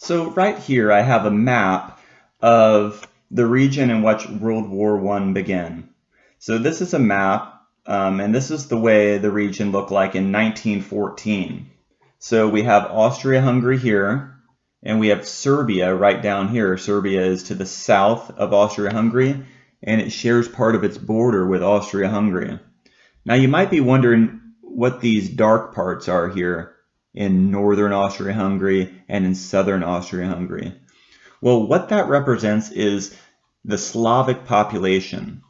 So right here I have a map of the region in which World War I began. So this is a map, and this is the way the region looked like in 1914. So we have Austria-Hungary here, and we have Serbia right down here. Serbia is to the south of Austria-Hungary, and it shares part of its border with Austria-Hungary. Now you might be wondering what these dark parts are here in northern Austria-Hungary and in southern Austria-Hungary. Well, what that represents is the Slavic population.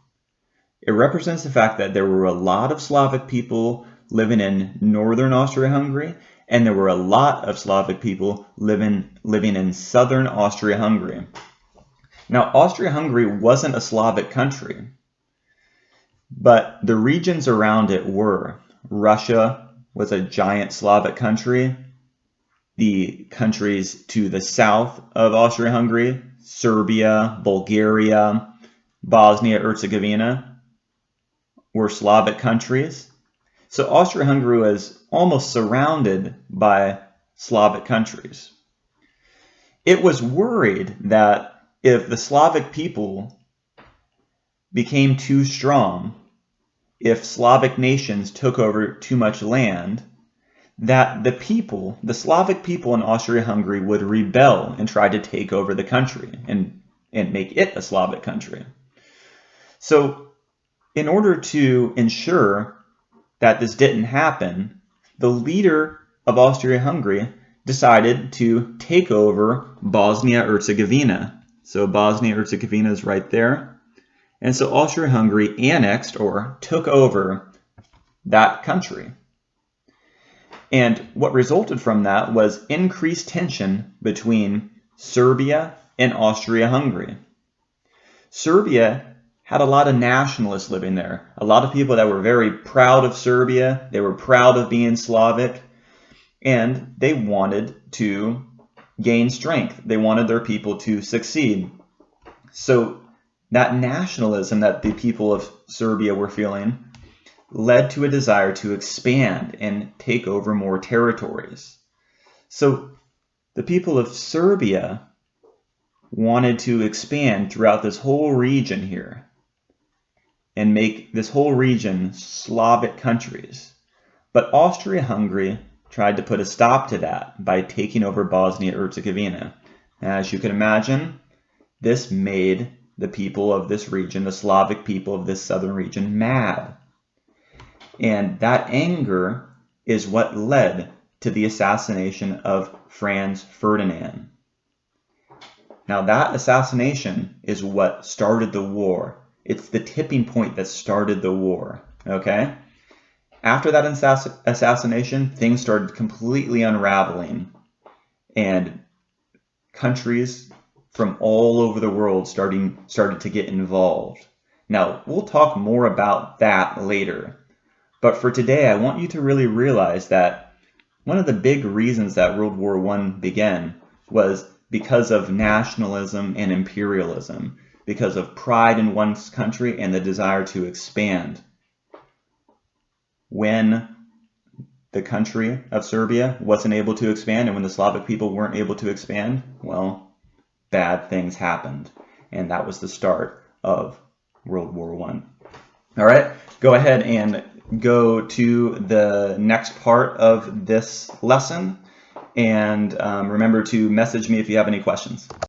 It represents the fact that there were a lot of Slavic people living in northern Austria-Hungary, and there were a lot of Slavic people living in southern Austria-Hungary. Now, Austria-Hungary wasn't a Slavic country, but the regions around it were. Russia was a giant Slavic country. The countries to the south of Austria-Hungary, Serbia, Bulgaria, Bosnia-Herzegovina, were Slavic countries. So Austria-Hungary was almost surrounded by Slavic countries. It was worried that if the Slavic people became too strong, if Slavic nations took over too much land, that the Slavic people in Austria-Hungary would rebel and try to take over the country and make it a Slavic country. So in order to ensure that this didn't happen, the leader of Austria-Hungary decided to take over Bosnia-Herzegovina. So Bosnia-Herzegovina is right there. And so Austria-Hungary annexed or took over that country. And what resulted from that was increased tension between Serbia and Austria-Hungary. Serbia had a lot of nationalists living there, a lot of people that were very proud of Serbia, they were proud of being Slavic, and they wanted to gain strength. They wanted their people to succeed. So that nationalism that the people of Serbia were feeling led to a desire to expand and take over more territories. So the people of Serbia wanted to expand throughout this whole region here and make this whole region Slavic countries. But Austria-Hungary tried to put a stop to that by taking over Bosnia-Herzegovina. As you can imagine, this made the people of this region, the Slavic people of this southern region, mad. And that anger is what led to the assassination of Franz Ferdinand. Now that assassination is what started the war. It's the tipping point that started the war, okay? After that assassination, things started completely unraveling, and countries from all over the world started to get involved. Now, we'll talk more about that later. But for today, I want you to really realize that one of the big reasons that World War I began was because of nationalism and imperialism, because of pride in one's country and the desire to expand. When the country of Serbia wasn't able to expand and when the Slavic people weren't able to expand, well, bad things happened. And that was the start of World War I. All right, go ahead and go to the next part of this lesson. And remember to message me if you have any questions.